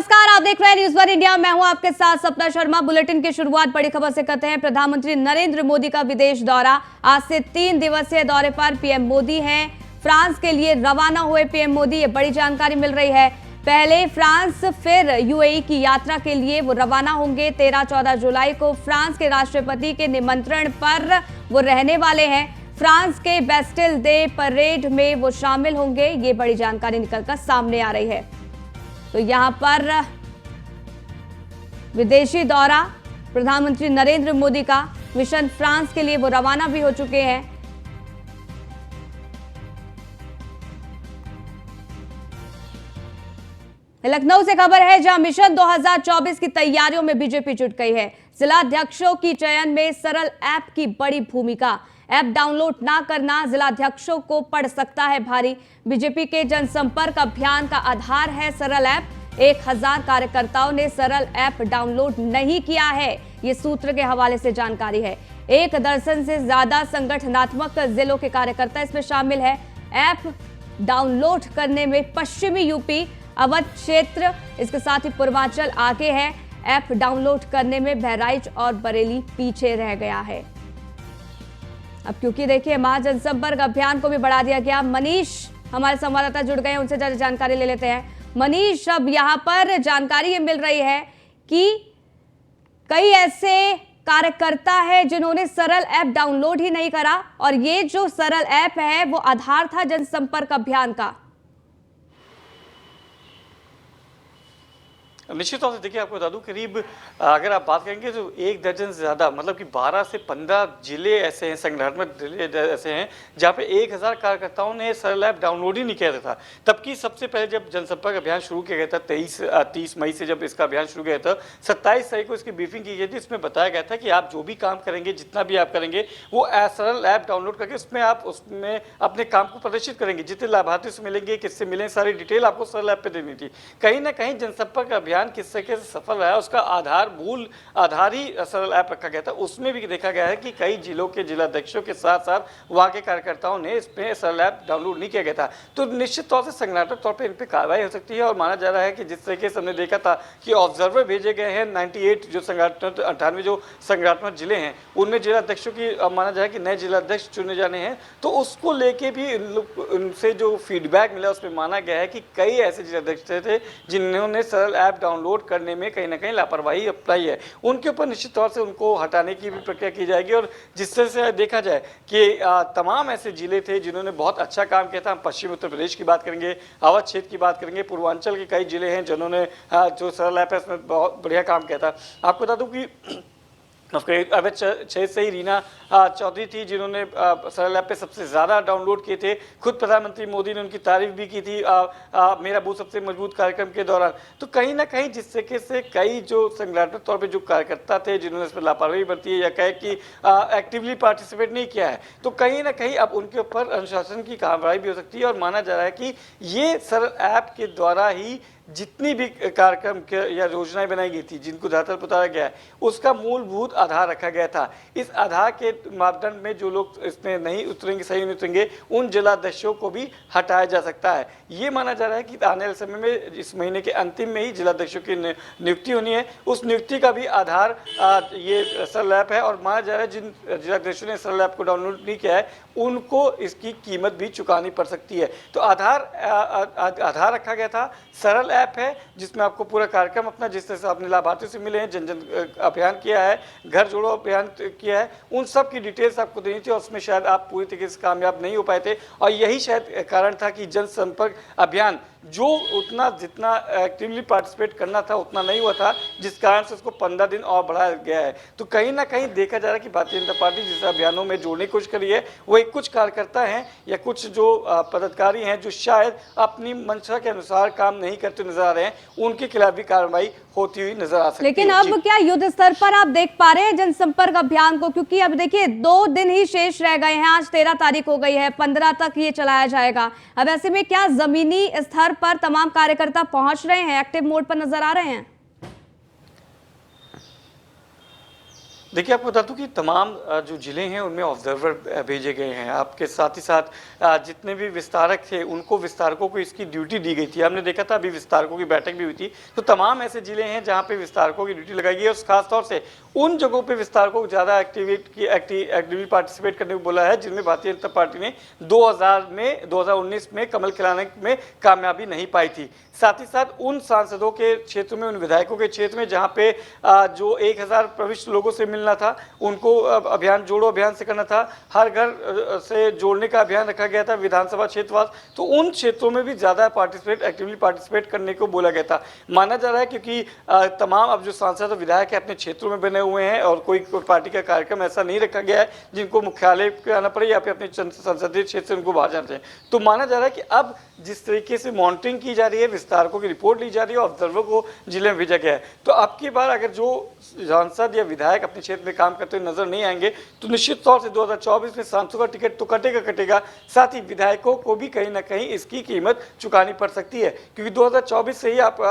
नमस्कार, आप देख रहे हैं न्यूज़ वन इंडिया। मैं हूं आपके साथ सपना शर्मा। बुलेटिन की शुरुआत बड़ी खबर से करते हैं। प्रधानमंत्री नरेंद्र मोदी का विदेश दौरा। आज से 3 दिवसीय दौरे पर पीएम मोदी हैं। फ्रांस के लिए रवाना हुए पीएम मोदी, ये बड़ी जानकारी मिल रही है। पहले फ्रांस फिर यूएई की यात्रा के लिए वो रवाना होंगे। 13-14 जुलाई को फ्रांस के राष्ट्रपति के निमंत्रण पर वो रहने वाले हैं। फ्रांस के बेस्टिल डे परेड में वो शामिल होंगे। ये बड़ी जानकारी निकलकर सामने आ रही है। तो यहां पर विदेशी दौरा प्रधानमंत्री नरेंद्र मोदी का, मिशन फ्रांस के लिए वो रवाना भी हो चुके हैं। लखनऊ से खबर है, जहां मिशन 2024 की तैयारियों में बीजेपी जुट गई है। जिलाध्यक्षों की चयन में सरल ऐप की बड़ी भूमिका। ऐप डाउनलोड ना करना जिलाध्यक्षों को पड़ सकता है भारी। बीजेपी के जनसंपर्क अभियान का आधार है सरल ऐप। 1000 कार्यकर्ताओं ने सरल ऐप डाउनलोड नहीं किया है, ये सूत्र के हवाले से जानकारी है। 1 दर्जन से ज्यादा संगठनात्मक जिलों के कार्यकर्ता इसमें शामिल है। ऐप डाउनलोड करने में पश्चिमी यूपी, अवध क्षेत्र, इसके साथ ही पूर्वांचल आगे है। ऐप डाउनलोड करने में बहराइच और बरेली पीछे रह गया है। अब क्योंकि देखिए महा जनसंपर्क अभियान को भी बढ़ा दिया गया। मनीष हमारे संवाददाता जुड़ गए हैं, उनसे ज्यादा जानकारी ले लेते हैं। मनीष, अब यहाँ पर जानकारी ये मिल रही है कि कई ऐसे कार्यकर्ता है जिन्होंने सरल ऐप डाउनलोड ही नहीं करा, और ये जो सरल ऐप है वो आधार था जनसंपर्क अभियान का। निश्चित तौर से देखिए, आपको बता दूं, करीब अगर आप बात करेंगे तो 1 दर्जन से ज़्यादा, मतलब कि 12 से 15 जिले ऐसे हैं, संगठनात्मक जिले ऐसे हैं जहाँ पे 1000 कार्यकर्ताओं ने सरल ऐप डाउनलोड ही नहीं किया था। तब की सबसे पहले जब जनसंपर्क अभियान शुरू किया गया था, 30 मई से जब इसका अभियान शुरू किया था, 27 तारीख को इसकी ब्रीफिंग की गई थी। इसमें बताया गया था कि आप जो भी काम करेंगे, जितना भी आप करेंगे, वो सरल ऐप डाउनलोड करके उसमें अपने काम को प्रदर्शित करेंगे। जितने लाभार्थी से मिलेंगे, किससे मिलें, सारी डिटेल आपको सरल ऐप पे देनी थी। कहीं ना कहीं जनसंपर्क अभियान किस तरीके से सफल रहा, उसका आधार ही सरल ऐप रखा गया था। उसमें भी देखा गया है कि कई जिलों के जिलाध्यक्षों के साथ साथ वहां के कार्यकर्ताओं ने इसमें सरल ऐप डाउनलोड नहीं किया गया था। तो निश्चित तौर से संगठनात्मक तौर पर इन पर कार्रवाई हो सकती है। और माना जा रहा है कि जिस तरीके से हमने देखा था कि ऑब्जर्वर भेजे गए हैं 98 जो संगठनात्मक 98 जो संगठनात्मक जिले हैं, उनमें जिलाध्यक्षों की माना जाए कि नए जिलाध्यक्ष चुने जाने हैं। तो उसको लेके भी उनसे जो फीडबैक मिला उसमें माना गया है कि कई ऐसे जिलाध्यक्ष थे जिन्होंने सरल ऐप डाउनलोड करने में कहीं ना कहीं लापरवाही अपनाई है। उनके ऊपर निश्चित तौर से उनको हटाने की भी प्रक्रिया की जाएगी। और जिससे से देखा जाए कि तमाम ऐसे जिले थे जिन्होंने बहुत अच्छा काम किया था। हम पश्चिम उत्तर प्रदेश की बात करेंगे, अवध क्षेत्र की बात करेंगे, पूर्वांचल के कई जिले हैं जिन्होंने जो सरल ऐप है उसमें बहुत बढ़िया काम किया था। आपको बता दूं कि अवध क्षेत्र से ही रीना चौधरी थी जिन्होंने सरल ऐप पे सबसे ज़्यादा डाउनलोड किए थे। खुद प्रधानमंत्री मोदी ने उनकी तारीफ भी की थी मेरा बूथ सबसे मजबूत कार्यक्रम के दौरान। तो कहीं ना कहीं जिस तरीके से कई जो संगठनात्मक तौर पे जो कार्यकर्ता थे जिन्होंने इसमें लापरवाही बरती है या कहे कि एक्टिवली पार्टिसिपेट नहीं किया है, तो कहीं ना कहीं अब उनके ऊपर अनुशासन की कार्रवाई भी हो सकती है। और माना जा रहा है कि ये सरल ऐप के द्वारा ही जितनी भी कार्यक्रम या योजनाएं बनाई गई थी, जिनको धरातल पर उतारा गया है, उसका मूलभूत आधार रखा गया था। इस आधार के मापदंड में जो लोग इसमें नहीं उतरेंगे, सही नहीं उतरेंगे, उन जिलाध्यक्षों को भी हटाया जा सकता है। ये माना जा रहा है कि आने वाले समय में इस महीने के अंतिम में ही जिलाध्यक्षों की नियुक्ति होनी है। उस नियुक्ति का भी आधार ये सरल ऐप है। और माना जा रहा है जिन जिलाध्यक्षों ने सरल ऐप को डाउनलोड नहीं किया है उनको इसकी कीमत भी चुकानी पड़ सकती है। तो आधार रखा गया था, सरल ऐप है जिसमें आपको पूरा कार्यक्रम अपना, जिस तरह से आपने लाभार्थियों से मिले हैं, जन जन अभियान किया है, घर जोड़ो अभियान किया है, उन सब की डिटेल्स आपको देनी थी। और उसमें शायद आप पूरी तरीके से कामयाब नहीं हो पाए थे। और यही शायद कारण था कि जनसंपर्क अभियान जो जितना एक्टिवली पार्टिसिपेट करना था उतना नहीं हुआ था, जिस कारण से उसको 15 दिन और बढ़ाया गया है। तो कहीं ना कहीं देखा जा रहा है कि भारतीय जनता पार्टी जिस अभियानों में जोड़ने की कोशिश करी है, वो कुछ कार्यकर्ता हैं या कुछ जो पदाधिकारी हैं जो शायद अपनी मंशा के अनुसार काम नहीं करते नजर आ रहे हैं, उनके खिलाफ भी कार्रवाई होती हुई नजर आ सकती है। लेकिन अब क्या युद्ध स्तर पर आप देख पा रहे हैं जनसंपर्क अभियान को? क्योंकि अब देखिए 2 दिन ही शेष रह गए हैं, आज 13 तारीख हो गई है, 15 तक ये चलाया जाएगा। अब ऐसे में क्या जमीनी स्तर पर तमाम कार्यकर्ता पहुंच रहे हैं, एक्टिव मोड पर नजर आ रहे हैं? देखिए, आपको बता दूं कि तमाम जो ज़िले हैं उनमें ऑब्जर्वर भेजे गए हैं। आपके साथ ही साथ जितने भी विस्तारक थे उनको विस्तारकों को इसकी ड्यूटी दी गई थी। हमने देखा था अभी विस्तारकों की बैठक भी हुई थी। तो तमाम ऐसे ज़िले हैं जहाँ पे विस्तारकों की ड्यूटी लगाई गई है और खास तौर से उन जगहों पे विस्तारकों को ज़्यादा एक्टिवली पार्टिसिपेट करने को बोला है जिनमें भारतीय जनता पार्टी ने 2019 में कमल खिलाने में कामयाबी नहीं पाई थी। साथ ही साथ उन सांसदों के क्षेत्र में, उन विधायकों के क्षेत्र में जहाँ पे जो 1000 प्रविष्ट लोगों से मिलना था, उनको अभियान जोड़ो अभियान से करना था, हर घर से जोड़ने का अभियान रखा गया था, विधानसभा क्षेत्रवास, तो उन क्षेत्रों में भी ज़्यादा एक्टिवली पार्टिसिपेट करने को बोला गया था। माना जा रहा है क्योंकि तमाम अब जो सांसद और विधायक है अपने क्षेत्रों में बने हुए हैं और कोई पार्टी का कार्यक्रम ऐसा नहीं रखा गया है जिनको मुख्यालय पे आना पड़े या फिर अपने संसदीय क्षेत्र से उनको बाहर जाना चाहिए। तो माना जा रहा है कि अब जिस तरीके से मॉनिटरिंग की जा रही है, विस्तारकों की रिपोर्ट ली जा रही है, ऑब्जर्वर को जिले में भेजा गया है, तो अब की बार अगर जो सांसद या विधायक अपने क्षेत्र में काम करते हुए नजर नहीं आएंगे तो निश्चित तौर से 2024 में सांसदों का टिकट तो कटेगा। साथ ही विधायकों को भी कहीं ना कहीं इसकी कीमत चुकानी पड़ सकती है, क्योंकि 2024 से ही आप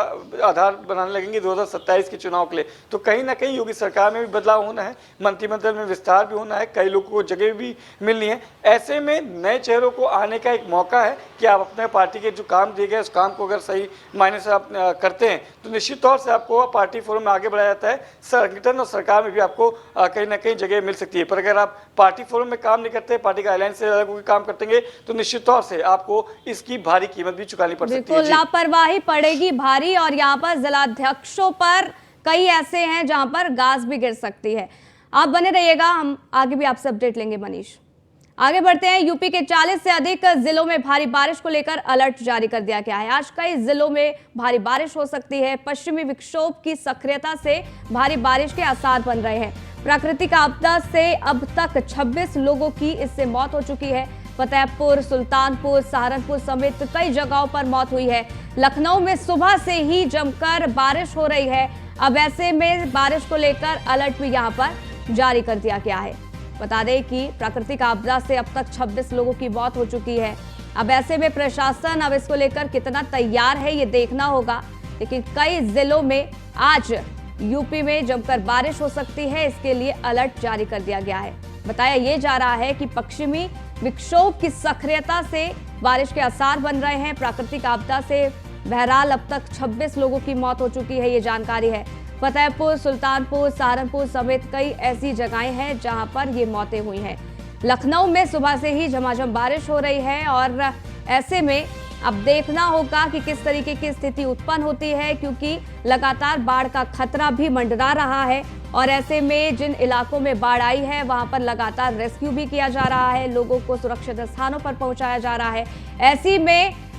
आधार बनाने लगेंगे 2027 के चुनाव के लिए। तो कहीं ना कहीं योगी सरकार में भी बदलाव होना है, मंत्रिमंडल में विस्तार भी होना है, कई लोगों को जगह भी मिलनी है। ऐसे में नए चेहरों को आने का एक मौका है कि आप अपने पार्टी के जो काम दिए गए उस काम को अगर सही मायने से आप करते हैं तो निश्चित तौर से आपको पार्टी फोरम में आगे बढ़ाया जाता है, संगठन और सरकार में भी आपको कहीं ना कहीं जगह मिल सकती है। पर अगर आप पार्टी फोरम में काम नहीं करते, पार्टी गाइडलाइन से अलग होकर काम करते तो निश्चित तौर से आपको इसकी भारी कीमत भी चुकानी पड़ सकती है। लापरवाही पड़ेगी भारी, और यहाँ पर जिलाध्यक्षों पर कई ऐसे हैं जहां पर गाज भी गिर सकती है। आप बने रहिएगा, हम आगे भी आपसे अपडेट लेंगे। मनीष, आगे बढ़ते हैं। यूपी के 40 से अधिक जिलों में भारी बारिश को लेकर अलर्ट जारी कर दिया गया है। आज कई जिलों में भारी बारिश हो सकती है। पश्चिमी विक्षोभ की सक्रियता से भारी बारिश के आसार बन रहे हैं। प्राकृतिक आपदा से अब तक 26 लोगों की इससे मौत हो चुकी है। फतेहपुर, सुल्तानपुर, सहारनपुर समेत कई जगहों पर मौत हुई है। लखनऊ में सुबह से ही जमकर बारिश हो रही है। अब ऐसे में बारिश को लेकर अलर्ट भी यहां पर जारी कर दिया गया है। बता दें कि प्राकृतिक आपदा से अब तक 26 लोगों की मौत हो चुकी है। अब ऐसे में प्रशासन अब इसको लेकर कितना तैयार है ये देखना होगा, लेकिन कई जिलों में आज यूपी में जमकर बारिश हो सकती है, इसके लिए अलर्ट जारी कर दिया गया है। बताया ये जा रहा है कि पश्चिमी विक्षोभ की सक्रियता से बारिश के आसार बन रहे हैं। प्राकृतिक आपदा से बहरहाल अब तक 26 लोगों की मौत हो चुकी है, ये जानकारी है। फतेहपुर, सुल्तानपुर, सहारनपुर समेत कई ऐसी जगहें हैं जहां पर ये मौतें हुई हैं। लखनऊ में सुबह से ही झमाझम बारिश हो रही है और ऐसे में अब देखना होगा कि किस तरीके की स्थिति उत्पन्न होती है, क्योंकि लगातार बाढ़ का खतरा भी मंडरा रहा है। और ऐसे में जिन इलाकों में बाढ़ आई है वहां पर लगातार रेस्क्यू भी किया जा रहा है, लोगों को सुरक्षित स्थानों पर पहुंचाया जा रहा है।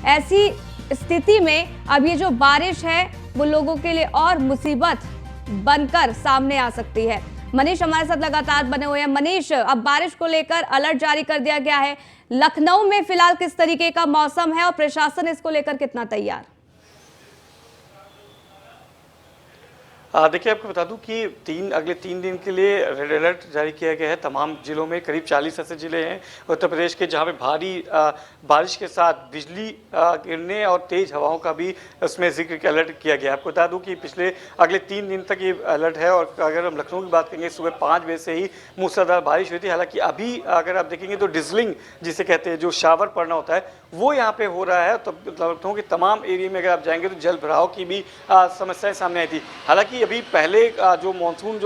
ऐसी स्थिति में अब ये जो बारिश है वो लोगों के लिए और मुसीबत बनकर सामने आ सकती है। मनीष हमारे साथ लगातार बने हुए हैं। मनीष, अब बारिश को लेकर अलर्ट जारी कर दिया गया है। लखनऊ में फिलहाल किस तरीके का मौसम है और प्रशासन इसको लेकर कितना तैयार? देखिए, आपको बता दूं कि अगले 3 दिन के लिए रेड अलर्ट जारी किया गया है तमाम जिलों में। करीब 40 ऐसे जिले हैं उत्तर प्रदेश के जहां पे भारी बारिश के साथ बिजली गिरने और तेज हवाओं का भी उसमें जिक्र के अलर्ट किया गया है। आपको बता दूं कि पिछले अगले 3 दिन तक ये अलर्ट है। और अगर हम लखनऊ की बात करेंगे, सुबह 5 बजे से ही मूसलाधार बारिश हुई थी। हालांकि अभी अगर आप देखेंगे तो डिजलिंग जिसे कहते हैं, जो शावर पड़ना होता है, वो यहाँ पे हो रहा है। तो लखनऊ के तमाम एरिया में अगर आप जाएंगे तो जल भराव की भी समस्याएं सामने आई थी। हालांकि अभी पहले जो मानसून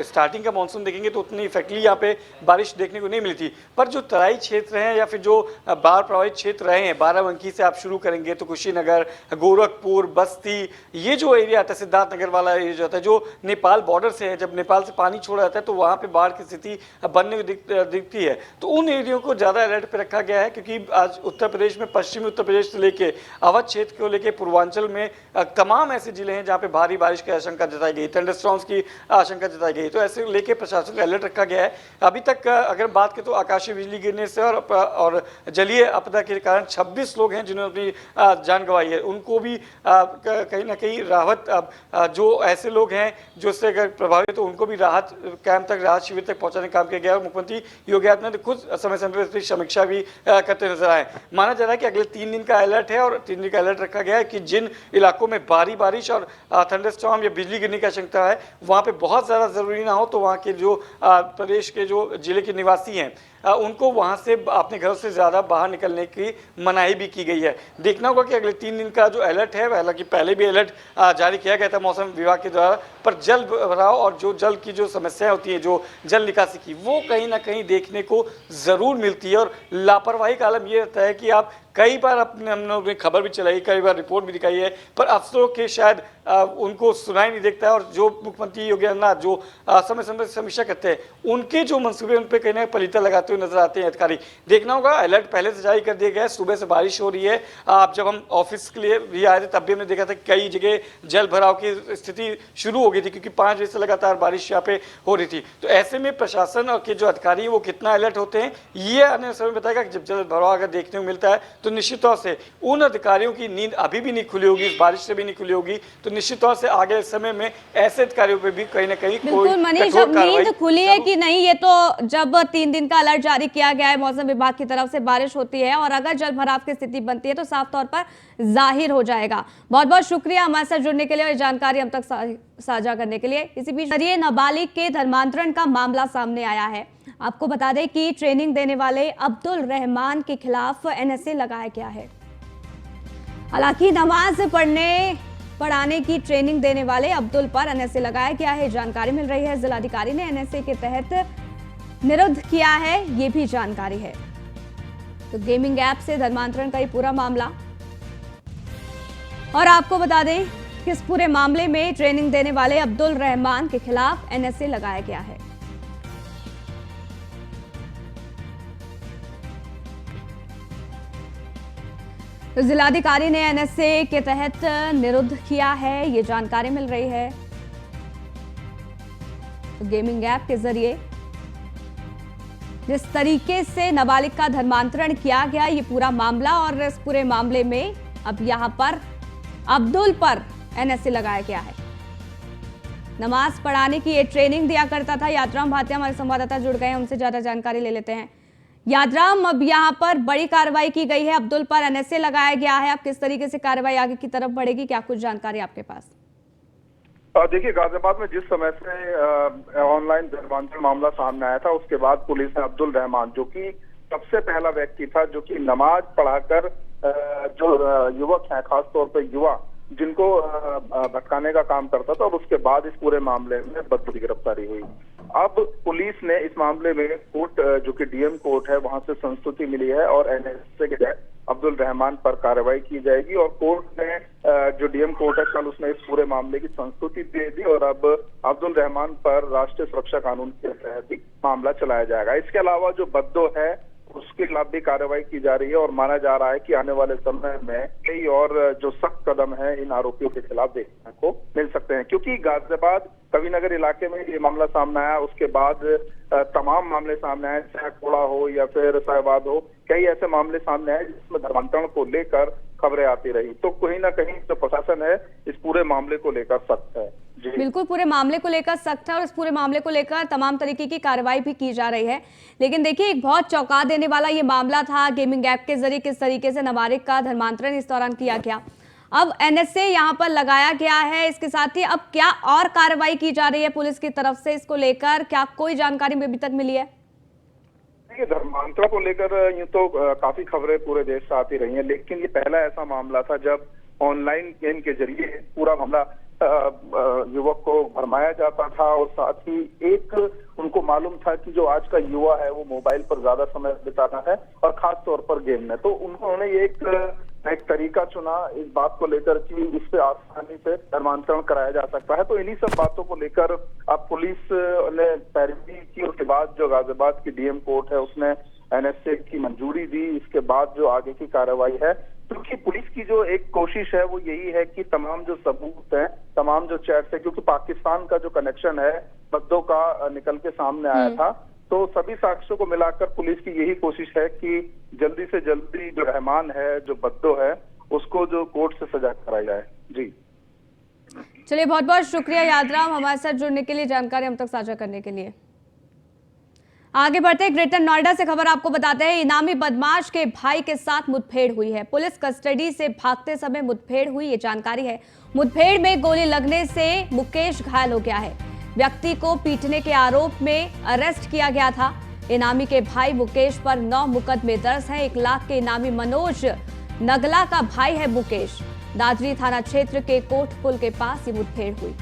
स्टार्टिंग का मानसून देखेंगे तो उतनी इफेक्टली यहाँ पे बारिश देखने को नहीं मिली थी। पर जो तराई क्षेत्र हैं या फिर जो बाढ़ प्रभावित क्षेत्र रहे हैं, बाराबंकी से आप शुरू करेंगे तो कुशीनगर, गोरखपुर, बस्ती, ये जो एरिया आता है, सिद्धार्थ नगर वाला एरिया जो आता है, जो नेपाल बॉर्डर से है, जब नेपाल से पानी छोड़ा जाता है तो वहाँ पे बाढ़ की स्थिति बनने को दिखती है। तो उन एरियो को ज़्यादा अलर्ट पे रखा गया है, क्योंकि आज उत्तर प्रदेश में, पश्चिमी उत्तर प्रदेश से लेके अवध क्षेत्र को लेके पूर्वांचल में तमाम ऐसे जिले हैं जहाँ पे भारी बारिश की आशंका जताई गई, थंडरस्टॉर्म्स की आशंका जताई गई। तो ऐसे लेके प्रशासन का अलर्ट रखा गया है। अभी तक अगर बात करें तो आकाशीय बिजली गिरने से और जलीय आपदा के कारण 26 लोग हैं जिन्होंने अपनी जान गंवाई है। उनको भी कहीं ना कहीं राहत, जो ऐसे लोग हैं जो इससे अगर प्रभावित तो उनको भी राहत कैंप तक, राहत शिविर तक पहुंचाने का काम किया गया है। मुख्यमंत्री योगी आदित्यनाथ खुद समय समय पर समीक्षा भी करते नजर आए। माना जा रहा है कि अगले 3 दिन का अलर्ट है और 3 दिन का अलर्ट रखा गया है कि जिन इलाकों में भारी बारिश और थंडरस्टॉर्म या बिजली गिरने की आशंका है, वहाँ पे बहुत ज़्यादा ज़रूरी ना हो तो वहाँ के जो प्रदेश के जो जिले के निवासी हैं उनको वहाँ से अपने घरों से ज़्यादा बाहर निकलने की मनाही भी की गई है। देखना होगा कि अगले 3 दिन का जो अलर्ट है, हालांकि पहले भी अलर्ट जारी किया गया था मौसम विभाग के द्वारा, पर जल भराव और जो जल की जो समस्याएं होती है, जो जल निकासी की, वो कहीं ना कहीं देखने को ज़रूर मिलती है। और लापरवाही का आलम ये रहता है कि आप कई बार अपने हम लोगों ने खबर भी चलाई, कई बार रिपोर्ट भी दिखाई है, पर अफसरों के शायद उनको सुनाई नहीं देखता है। और जो मुख्यमंत्री योगी आदित्यनाथ जो समय समय समीक्षा करते हैं, उनके जो मंसूबे उन पर कहीं ना पलीता लगाते हुए नजर आते हैं अधिकारी। देखना होगा, अलर्ट पहले से जारी कर दिया गया है। सुबह से बारिश हो रही है। आप जब हम ऑफिस के लिए भी आए थे तब भी हमने देखा था कि कई जगह जल भराव की स्थिति शुरू हो गई थी, क्योंकि 5 बजे से लगातार बारिश यहाँ पे हो रही थी। तो ऐसे में प्रशासन और के जो अधिकारी हैं वो कितना अलर्ट होते हैं, ये आने समय बताएगा कि जब जल भराव अगर देखने को मिलता है तो निश्चित तौर से उन अधिकारियों की नींद अभी भी नहीं खुली होगी, इस बारिश से भी नहीं खुली होगी। तो निश्चित तौर से आगे समय में ऐसे अधिकारियों पे भी कहीं ना कहीं कोई मनीष, अब नींद खुली है कि नहीं, ये तो जब 3 दिन का अलर्ट जारी किया गया है मौसम विभाग की तरफ से, बारिश होती है और अगर जल भराव की स्थिति बनती है तो साफ तौर पर जाहिर हो जाएगा। बहुत बहुत शुक्रिया हमारे साथ जुड़ने के लिए और जानकारी हम तक साझा करने के लिए। इसी बीच नाबालिग के धर्मांतरण का मामला सामने आया है। आपको बता दें कि ट्रेनिंग देने वाले अब्दुल रहमान के खिलाफ एनएसए लगाया गया है। हालांकि नमाज पढ़ाने की ट्रेनिंग देने वाले अब्दुल पर एनएसए लगाया गया है, जानकारी मिल रही है। जिलाधिकारी ने एनएसए के तहत निरुद्ध किया है, ये भी जानकारी है। तो गेमिंग ऐप से धर्मांतरण का ये पूरा मामला, और आपको बता दें कि इस पूरे मामले में ट्रेनिंग देने वाले अब्दुल रहमान के खिलाफ एनएसए लगाया गया है। तो जिलाधिकारी ने एनएसए के तहत निरुद्ध किया है, ये जानकारी मिल रही है। तो गेमिंग ऐप के जरिए जिस तरीके से नाबालिग का धर्मांतरण किया गया, ये पूरा मामला, और इस पूरे मामले में अब यहां पर अब्दुल पर एनएसए लगाया गया है। नमाज पढ़ाने की ये ट्रेनिंग दिया करता था। यादराम भाटिया हमारे संवाददाता जुड़ गए हैं, उनसे ज्यादा जानकारी ले लेते हैं। यादराम, अब यहाँ पर बड़ी कार्रवाई की गई है, अब्दुल पर एनएसए लगाया गया है। अब किस तरीके से कार्रवाई आगे की तरफ बढ़ेगी, क्या कुछ जानकारी आपके पास? देखिए, गाजियाबाद में जिस समय से ऑनलाइन धर्मांतरण मामला सामने आया था, उसके बाद पुलिस ने अब्दुल रहमान, जो कि सबसे पहला व्यक्ति था जो कि नमाज पढ़ाकर जो युवक हैं, खासतौर पर युवा जिनको भटकाने का काम करता था, और उसके बाद इस पूरे मामले में बदबूदी गिरफ्तारी हुई। अब पुलिस ने इस मामले में कोर्ट, जो कि डीएम कोर्ट है, वहां से संस्तुति मिली है और एनएसए के तहत अब्दुल रहमान पर कार्रवाई की जाएगी। और कोर्ट ने, जो डीएम कोर्ट है, कल उसने इस पूरे मामले की संस्तुति दे दी और अब अब्दुल रहमान पर राष्ट्रीय सुरक्षा कानून के तहत ही मामला चलाया जाएगा। इसके अलावा जो बद्दो है उसके खिलाफ भी कार्रवाई की जा रही है और माना जा रहा है कि आने वाले समय में कई और जो सख्त कदम है इन आरोपियों के खिलाफ देखने को मिल सकते हैं, क्योंकि गाजियाबाद कविनगर इलाके में ये मामला सामने आया, उसके बाद तमाम मामले सामने आए, चाहे कोड़ा हो या फिर साहिबाद हो, कई ऐसे मामले सामने आए जिसमें धर्मांतरण को लेकर खबरें आती रही। तो कहीं ना कहीं जो प्रशासन है इस पूरे मामले को लेकर सख्त है। बिल्कुल, पूरे मामले को लेकर सख्त है और इस पूरे मामले को लेकर तमाम तरीके की कार्रवाई भी की जा रही है। लेकिन देखिए, एक बहुत चौंका देने वाला ये मामला था, गेमिंग ऐप के जरिए किस तरीके से नाबालिग का धर्मांतरण इस दौरान किया गया। अब एनएसए यहाँ पर लगाया गया है, इसके साथ ही अब क्या और कार्रवाई की जा रही है पुलिस की तरफ से, इसको लेकर क्या कोई जानकारी अभी तक मिली है? धर्मांतरण को लेकर यूं तो काफी खबरें पूरे देश से आती रही हैं, लेकिन ये पहला ऐसा मामला था जब ऑनलाइन गेम के जरिए पूरा मामला युवक को भरमाया जाता था और साथ ही एक उनको मालूम था कि जो आज का युवा है वो मोबाइल पर ज्यादा समय बिताता है और खास तौर पर गेम में। तो उन्होंने एक तरीका चुना इस बात को लेकर कि इस पे आसानी से धर्मांतरण कराया जा सकता है। तो इन्हीं सब बातों को लेकर अब पुलिस ने पैरवी की, उसके बाद जो गाजियाबाद की डीएम कोर्ट है उसने एनएसए की मंजूरी दी। इसके बाद जो आगे की कार्रवाई है, क्योंकि पुलिस की जो एक कोशिश है वो यही है कि तमाम जो सबूत हैं, तमाम जो चैट्स है, क्योंकि पाकिस्तान का जो कनेक्शन है बद्दों का निकल के सामने आया था, तो सभी साक्ष्यों को मिलाकर पुलिस की यही कोशिश है कि जल्दी से जल्दी जो रहमान है, जो बद्दो है, उसको जो कोर्ट से सजा कराई जाए। जी चलिए, बहुत बहुत शुक्रिया यादराम हमारे साथ जुड़ने के लिए, जानकारी हम तक साझा करने के लिए। आगे बढ़ते ग्रेटर नोएडा से खबर आपको बताते हैं। इनामी बदमाश के भाई के साथ मुठभेड़ हुई है। पुलिस कस्टडी से भागते समय मुठभेड़ हुई, ये जानकारी है। मुठभेड़ में गोली लगने से मुकेश घायल हो गया है। व्यक्ति को पीटने के आरोप में अरेस्ट किया गया था। इनामी के भाई मुकेश पर 9 मुकदमे दर्ज हैं। 1 लाख के इनामी मनोज नगला का भाई है मुकेश। दादरी थाना क्षेत्र के कोट पुल के पास ये मुठभेड़ हुई।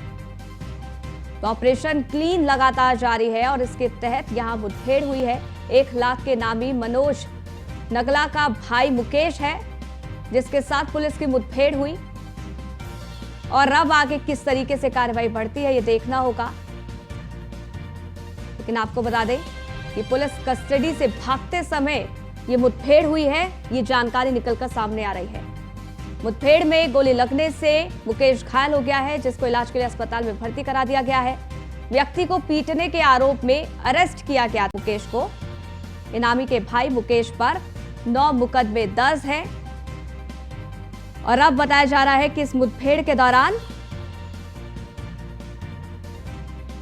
तो ऑपरेशन क्लीन लगातार जारी है और इसके तहत यहां मुठभेड़ हुई है। 1 लाख के नामी मनोज नगला का भाई मुकेश है, जिसके साथ पुलिस की मुठभेड़ हुई। और अब आगे किस तरीके से कार्रवाई बढ़ती है ये देखना होगा। लेकिन आपको बता दें कि पुलिस कस्टडी से भागते समय ये मुठभेड़ हुई है, ये जानकारी निकलकर सामने आ रही है। मुठभेड़ में गोली लगने से मुकेश घायल हो गया है, जिसको इलाज के लिए अस्पताल में भर्ती करा दिया गया है। व्यक्ति को पीटने के आरोप में अरेस्ट किया गया मुकेश को। इनामी के भाई मुकेश पर 9 मुकदमे दर्ज हैं। और अब बताया जा रहा है कि इस मुठभेड़ के दौरान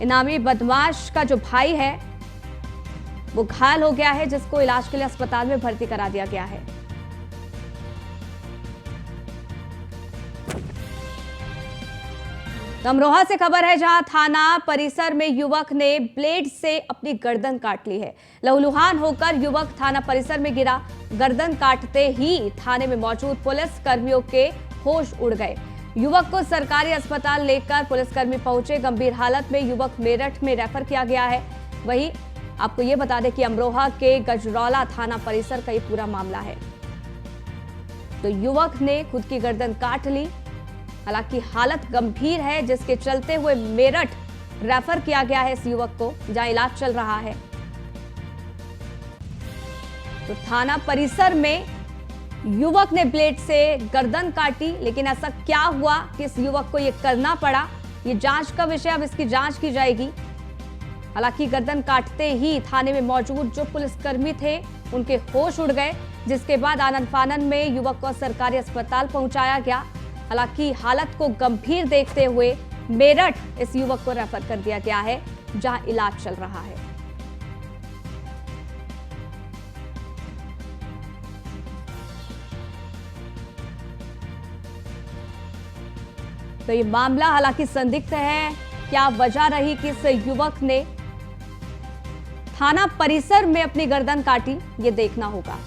इनामी बदमाश का जो भाई है वो घायल हो गया है, जिसको इलाज के लिए अस्पताल में भर्ती करा दिया गया है। अमरोहा से खबर है, जहां थाना परिसर में युवक ने ब्लेड से अपनी गर्दन काट ली है। लहूलुहान होकर युवक थाना परिसर में गिरा। गर्दन काटते ही थाने में मौजूद पुलिस कर्मियों के होश उड़ गए। युवक को सरकारी अस्पताल लेकर पुलिसकर्मी पहुंचे। गंभीर हालत में युवक मेरठ में रेफर किया गया है। वहीं आपको ये बता दें कि अमरोहा के गजरौला थाना परिसर का ये पूरा मामला है। तो युवक ने खुद की गर्दन काट ली। हालांकि हालत गंभीर है, जिसके चलते हुए मेरठ रेफर किया गया है इस युवक को, जहां इलाज चल रहा है। तो थाना परिसर में युवक ने ब्लेड से गर्दन काटी, लेकिन ऐसा क्या हुआ कि इस युवक को यह करना पड़ा, ये जांच का विषय, अब इसकी जांच की जाएगी। हालांकि गर्दन काटते ही थाने में मौजूद जो पुलिसकर्मी थे उनके होश उड़ गए, जिसके बाद आनन फानन में युवक को सरकारी अस्पताल पहुंचाया गया। हालांकि हालत को गंभीर देखते हुए मेरठ इस युवक को रेफर कर दिया गया है, जहां इलाज चल रहा है। तो ये मामला हालांकि संदिग्ध है। क्या वजह रही कि इस युवक ने थाना परिसर में अपनी गर्दन काटी, ये देखना होगा।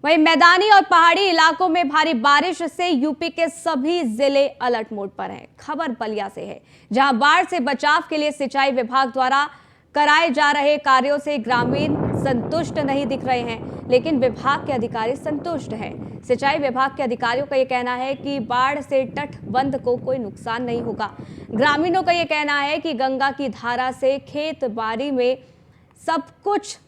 वहीं मैदानी और पहाड़ी इलाकों में भारी बारिश से यूपी के सभी जिले अलर्ट मोड पर हैं। खबर बलिया से है, जहां बाढ़ से बचाव के लिए सिंचाई विभाग द्वारा कराए जा रहे कार्यों से ग्रामीण संतुष्ट नहीं दिख रहे हैं, लेकिन विभाग के अधिकारी संतुष्ट हैं। सिंचाई विभाग के अधिकारियों का यह कहना है कि बाढ़ से तटबंध को कोई नुकसान नहीं होगा। ग्रामीणों का यह कहना है कि गंगा की धारा से खेत बाड़ी में सब कुछ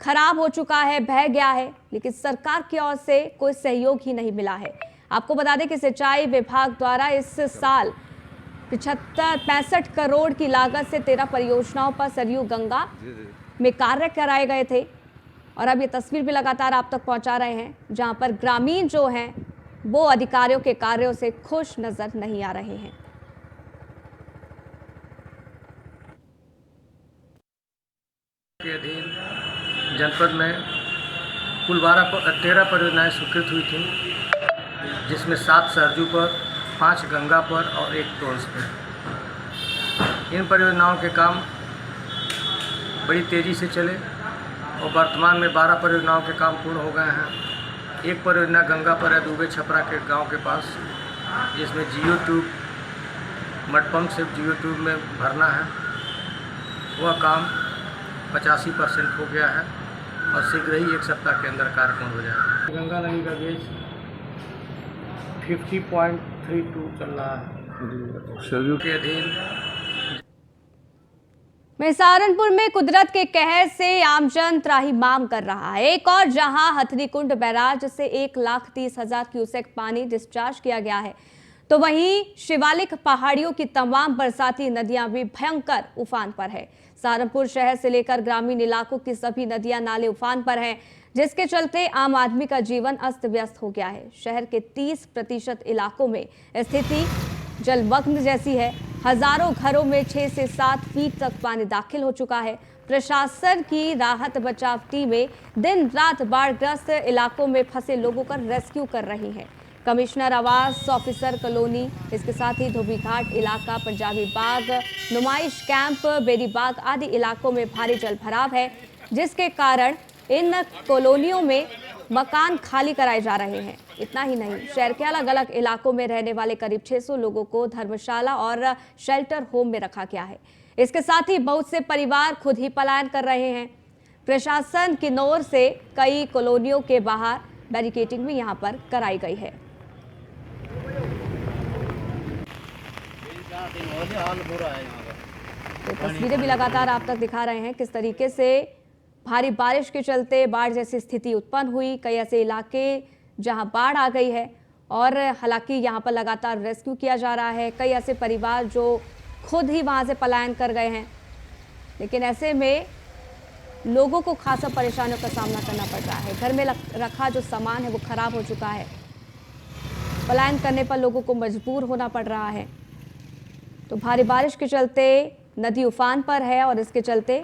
खराब हो चुका है, बह गया है, लेकिन सरकार की ओर से कोई सहयोग ही नहीं मिला है। आपको बता दें कि सिंचाई विभाग द्वारा इस साल 65 करोड़ की लागत से 13 परियोजनाओं पर सरयू गंगा में कार्य कराए गए थे। और अब ये तस्वीर भी लगातार आप तक पहुंचा रहे हैं, जहां पर ग्रामीण जो हैं वो अधिकारियों के कार्यों से खुश नजर नहीं आ रहे हैं। के अधीन जनपद में कुल 13 परियोजनाएं स्वीकृत हुई थी, जिसमें 7 सरजू पर, 5 गंगा पर और 1 टोंस पर। इन परियोजनाओं के काम बड़ी तेज़ी से चले और वर्तमान में 12 परियोजनाओं के काम पूर्ण हो गए हैं। 1 परियोजना गंगा पर है, दुबे छपरा के गांव के पास, जिसमें जियो ट्यूब मडपम्प से जियो ट्यूब में भरना है। वह काम 85% हो गया है और शीघ्र ही 1 सप्ताह के अंदर कार्य पूर्ण हो जाएगा। गंगा नदी का गेज 50.32 चल रहा है। सरयू के अधीन सहारनपुर में कुदरत के कहर से आमजन त्राहिमाम कर रहा है। एक और जहां हथनीकुंड बैराज से 1,30,000 क्यूसेक पानी डिस्चार्ज किया गया है, तो वहीं शिवालिक पहाड़ियों की तमाम बरसाती नदियां भी भयंकर उफान पर है। सहारनपुर शहर से लेकर ग्रामीण इलाकों की सभी नदियां नाले उफान पर हैं, जिसके चलते आम आदमी का जीवन अस्त व्यस्त हो गया है। शहर के 30% इलाकों में स्थिति जलमग्न जैसी है। हजारों घरों में 6 से 7 फीट तक पानी दाखिल हो चुका है। प्रशासन की राहत बचाव टीमें दिन रात बाढ़ग्रस्त इलाकों में फंसे लोगों का रेस्क्यू कर रही हैं। कमिश्नर आवास, ऑफिसर कॉलोनी, इसके साथ ही धोबी घाट इलाका, पंजाबी बाग, नुमाइश कैंप, बेरी बाग आदि इलाकों में भारी जल भराव है, जिसके कारण इन कॉलोनियों में मकान खाली कराए जा रहे हैं। इतना ही नहीं, शहर के अलग अलग इलाकों में रहने वाले करीब 600 लोगों को धर्मशाला और शेल्टर होम में रखा गया है। इसके साथ ही बहुत से परिवार खुद ही पलायन कर रहे हैं। प्रशासन की ओर से कई कॉलोनियों के बाहर बैरिकेडिंग भी यहां पर कराई गई है। तो तस्वीरें भी लगातार आप तक दिखा रहे हैं किस तरीके से भारी बारिश के चलते बाढ़ जैसी स्थिति उत्पन्न हुई। कई ऐसे इलाके जहां बाढ़ आ गई है और हालांकि यहां पर लगातार रेस्क्यू किया जा रहा है। कई ऐसे परिवार जो खुद ही वहां से पलायन कर गए हैं, लेकिन ऐसे में लोगों को खासा परेशानियों का सामना करना पड़ रहा है। घर में रखा जो सामान है वो खराब हो चुका है। पलायन करने पर लोगों को मजबूर होना पड़ रहा है। तो भारी बारिश के चलते नदी उफान पर है और इसके चलते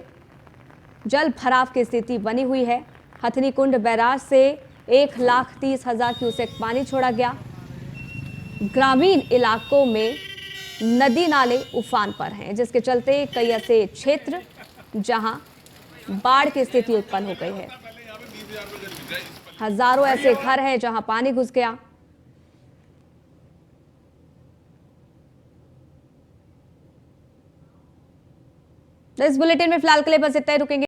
जल भराव की स्थिति बनी हुई है। हथनी कुंड बैराज से 1,30,000 क्यूसेक पानी छोड़ा गया। ग्रामीण इलाकों में नदी नाले उफान पर हैं, जिसके चलते कई ऐसे क्षेत्र जहां बाढ़ की स्थिति उत्पन्न हो गई है। हजारों ऐसे घर हैं जहां पानी घुस गया। इस बुलेटिन में फिलहाल के लिए बस इतना ही, रुकेंगे।